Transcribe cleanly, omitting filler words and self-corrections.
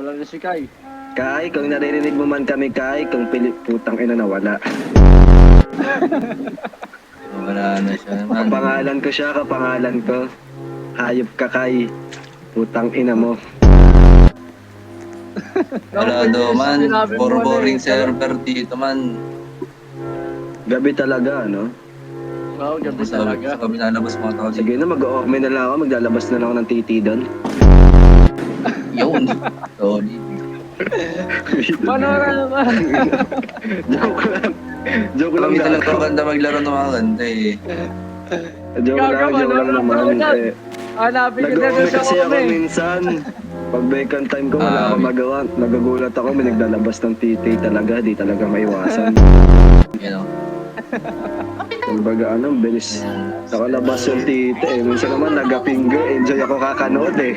Wala na si Kai. Kai, kung naririnig mo man kami, Kai, kung putang ina nawala. Wala na siya naman. Kapangalan ko siya, kapangalan ko. Hayop ka, Kai. Putang ina mo. Wala daw man. Puro boring server dito man. Gabi talaga, ano? Oo, gabi Sa talaga. kami lalabas mga tao dito. Sige na, mag-o-okme na lang ako. Maglalabas na lang ako ng titi doon. Yun. Sorry. Panora naman. Joke lang. Joke lang. Kami talaga gago. maganda maglaro ng mga ganda eh. Joke lang naman. Eh, Hanapin ko na nag-o-okme sa kasi ako kami. minsan. Pag vacant time ko, wala akong magawa. Nagagulat ako, may naglalabas ng titi talaga. Di talaga maiwasan. You know. Kumbaga ano, bilis nakalabas yung titi eh. Minsan naman nag-finger, enjoy ako kakanood eh.